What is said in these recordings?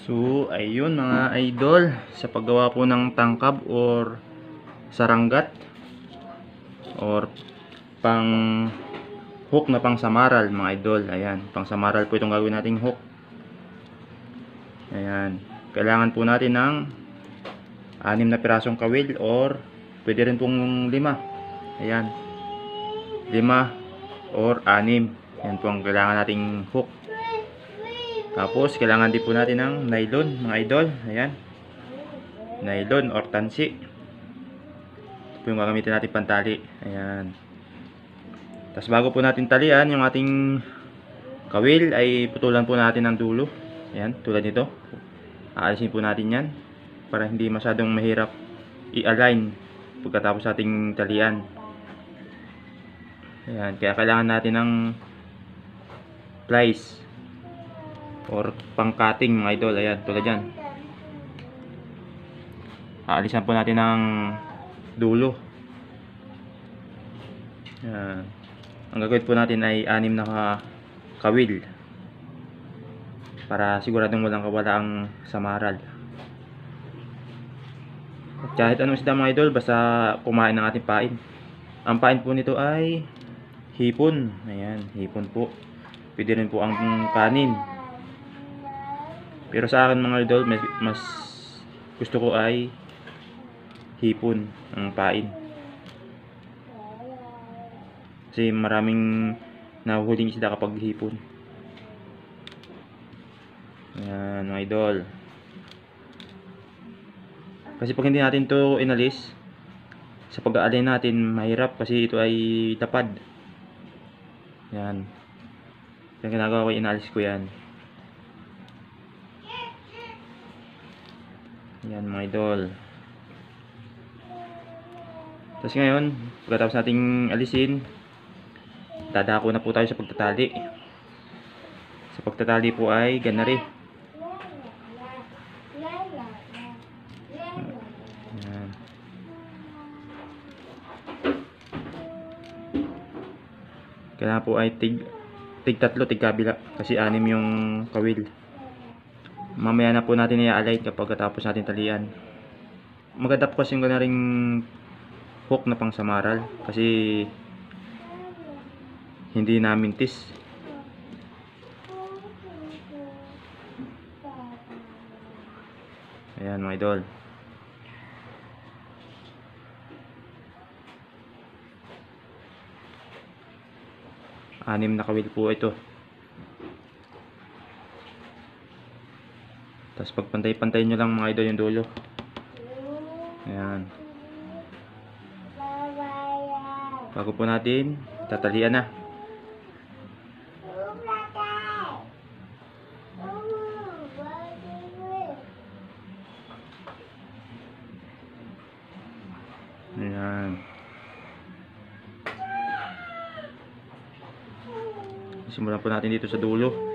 So, ayun mga idol, sa paggawa po ng tangkab or saranggat or pang hook na pang samaral mga idol. Ayan, pang samaral po itong gagawin nating hook. Ayan, kailangan po natin ng 6 na pirasong kawil or pwede rin pong 5. Ayan, 5 or 6. Yan po ang kailangan nating hook. Tapos kailangan din po natin ng nylon mga idol. Ayan, nylon or tansi. Ito po yung gagamitin natin pantali. Ayan. Tapos bago po natin talian yung ating kawil, ay putulan po natin ang dulo. Ayan, tulad nito. Aalisin po natin yan para hindi masyadong mahirap i-align pagkatapos ating talian. Ayan, kaya kailangan natin ng plies or pang-cutting mga idol. Ayan, tulad yan. Aalisan po natin ng dulo. Ayan. Ang gagawin po natin ay 6 na kawil para siguradong walang kawala ang samaral. At kahit anong isda mga idol, basta kumain ng ating pain. Ang pain po nito ay hipon. Ayan, hipon po. Pwede rin po ang kanin. Pero sa akin mga idol, mas gusto ko ay hipon ang pain. Kasi maraming nahuhuling isda kapag hipon. Ayan mga idol. Kasi pag hindi natin to inalis, sa pag-aalin natin mahirap kasi ito ay tapad. Ayan. Yung ginagawa ko, inalis ko yan. Ayan mga idol. Tapos ngayon, pagkatapos nating alisin, dadako na po tayo sa pagtatali. Sa pagtatali po ay ganari. Ayan. Kailangan po ay tig 3, tig kabila kasi 6 yung kawil. Mamaya na po natin i-align kapag tapos natin talian. Maganda po kasi yung ganaring hook na pang samaral kasi hindi namintis. Ayan mga idol. Anim na kawil po ito. Tapos pagpantay-pantay nyo lang mga idol yung dulo. Ayan. Bago po natin tatalian na. Ayan. Simulan po natin dito sa dulo.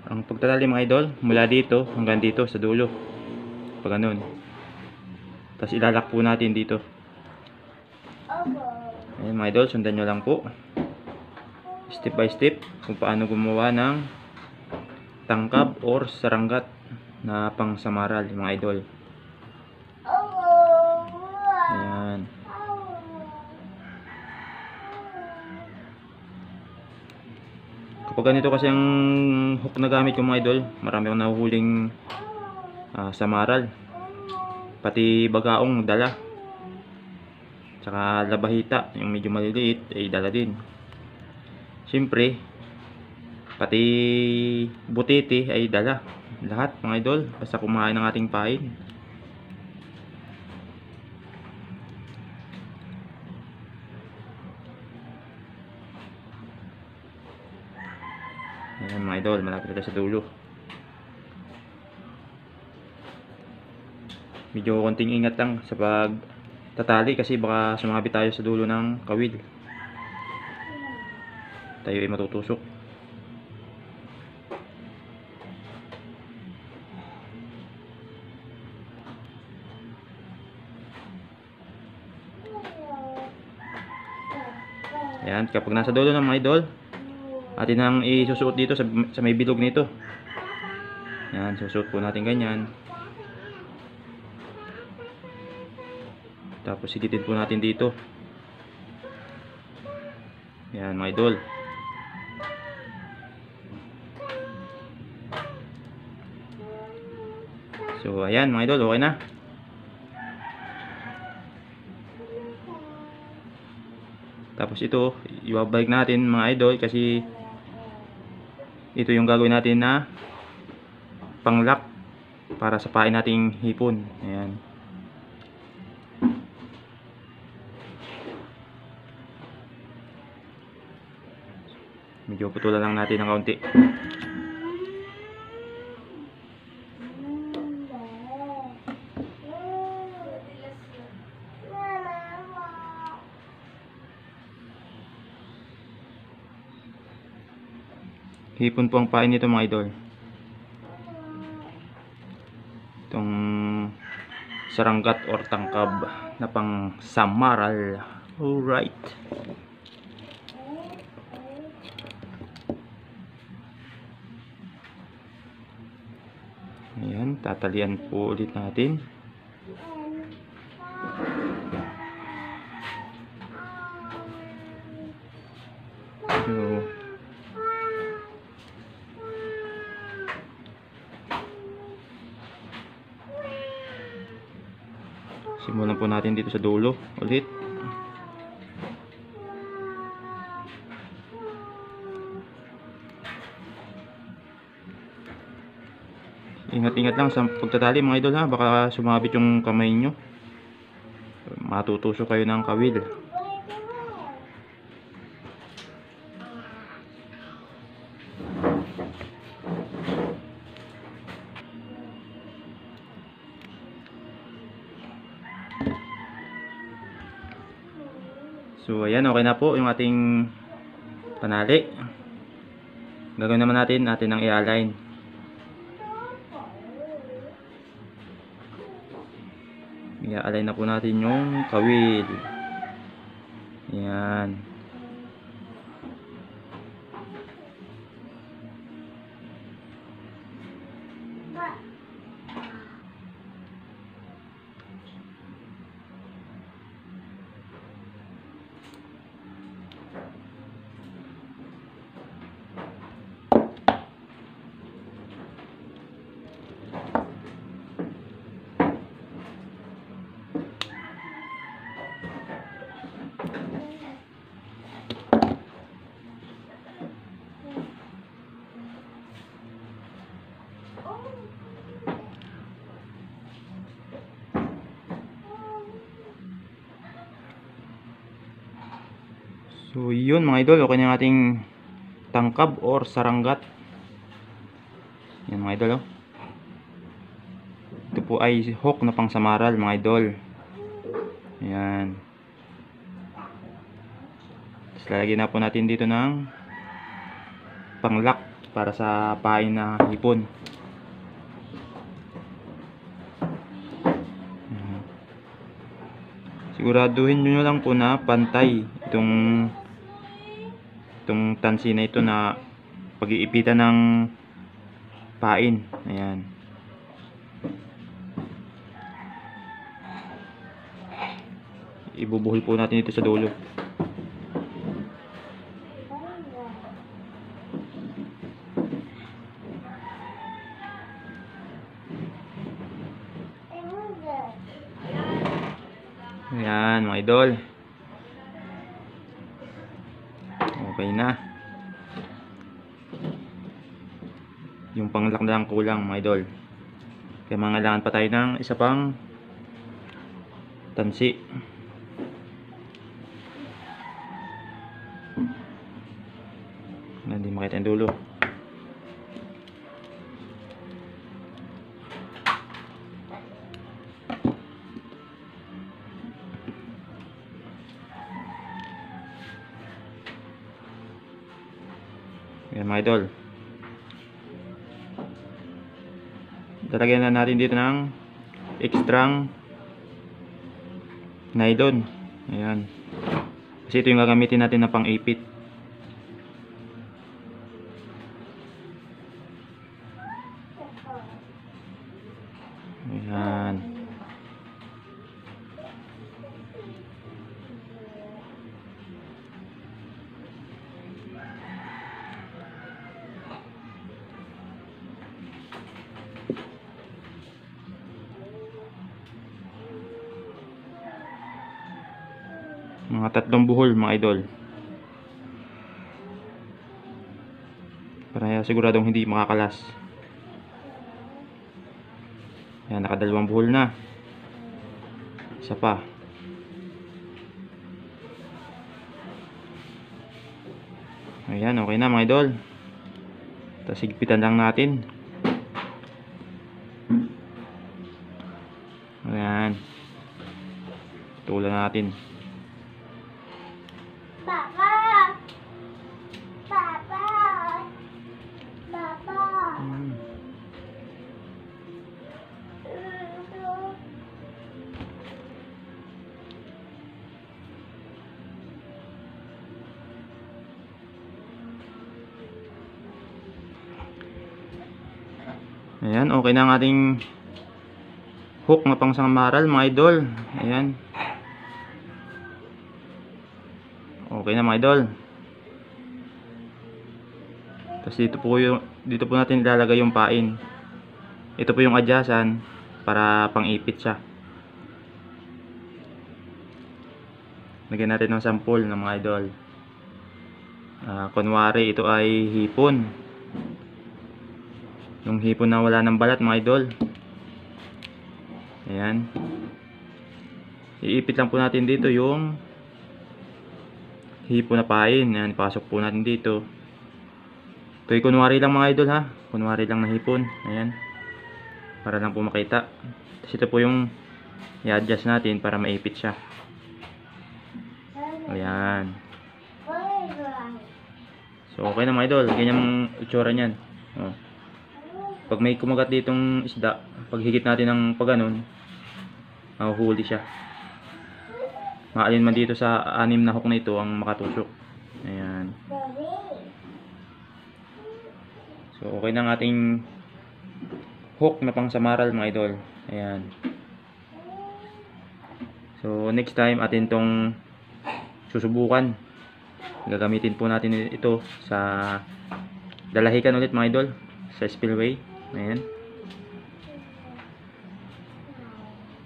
Ang pagtatali mga idol, mula dito hanggang dito sa dulo. Pag ganun. Tapos ilalak po natin dito. Ayan mga idol, sundan nyo lang po. Step by step kung paano gumawa ng tangkab or saranggat na pang samaral mga idol. Ayan. Kapag ganito kasi ang hook na gamit ko mga idol, marami akong nahuhuling samaral. Pati bagaong dala. Tsaka labahita, yung medyo maliliit ay dala din. Siyempre, pati butiti ay dala. Lahat mga idol, basta kumain ng ating pain. Yan mga idol, malapit na tayo sa dulo. Medyo konting ingat lang sa pagtatali kasi baka sumabit tayo sa dulo ng kawil. Tayo ay matutusok. Ayan, kapag nasa dulo ng mga idol, atin nang isusuot dito sa may bilog nito. Ayan, susuot po natin ganyan. Tapos sigitin po natin dito. Ayan mga idol. So ayan mga idol, okay na. Tapos ito, ibabalik natin mga idol kasi ito yung gagawin natin na panglock para sa pain nating hipon. Ayan. Medyo putulan lang natin ng kaunti. Hipon po ang pain nito mga idol. Itong saranggat or tangkab na pang samaral. Alright. Ayan, tatalian po ulit natin. So, simulan po natin dito sa dulo ulit. Ingat-ingat lang sa pagtatali mga idol ha, baka sumabit yung kamay nyo. Matutusok kayo ng kawil. So ayan, okay na po yung ating panali. Gagawin naman natin ang i-align. I-align na po natin yung kawil. Ayan. So yun mga idol, okay na yung ating tangkab or saranggat. Yan mga idol, oh. Ito po ay hook na pang samaral mga idol. Ayan. Tapos lalagyan na po natin dito ng panglock para sa pain na hipon. Ayan. Siguraduhin nyo lang po na pantay itong tansi na ito na pag-iipitan ng pain. Ayan. Ibubuhol po natin ito sa dulo. Ayan mga idol. Okay na. Yung panglock na lang kulang mga idol. Kaya mangailangan pa tayo ng isa pang tansi. Hindi makita yung dulo. Yan mga idol. Talagyan na natin dito ng extrang nylon. Ayan. Kasi ito yung gagamitin natin na pang-ipit. Ayan. Mga 3 buhol mga idol. Para siguradong hindi makakalas. Ayan, naka2 buhol na. Isa pa. Ayan, okay na mga idol. Tapos higpitan lang natin. Ayan. Tulan natin. Papa! Papa! Papa! Ayan, okay na ang ating hook na pang samaral mga idol. Ayan. Okay na mga idol. Tapos dito po natin ilalagay yung pain. Ito po yung adyasan para pang-ipit siya. Lagyan natin ng sample ng mga idol. Kunwari ito ay hipon. Yung hipon na wala ng balat mga idol. Ayan. Iipit lang po natin dito yung hipon na pain. Ayan, pasok po natin dito. Ito ay kunwari lang mga idol ha. Kunwari lang na hipon. Ayan. Para lang po makita. Tapos ito po yung i-adjust natin para maipit siya. Ayan. So okay na mga idol. Ganyan ang itsura niyan. Oh. Pag may kumagat ditong isda, pag higit natin ng pagganon, mahuhuli siya. Maalin man dito sa 6 na hook na ito ang makatusok. Ayan. So okay na ang ating hook na pang samaral mga idol. Ayan. So next time atin tong susubukan. Gagamitin po natin ito sa dalahican ulit mga idol, sa spillway. Ayan.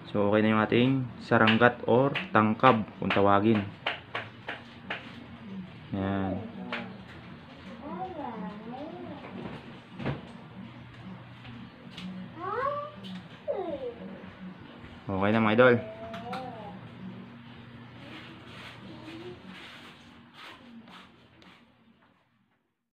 So okay na yung ating saranggat or tangkab kung tawagin. Ayan. Okay na mga idol.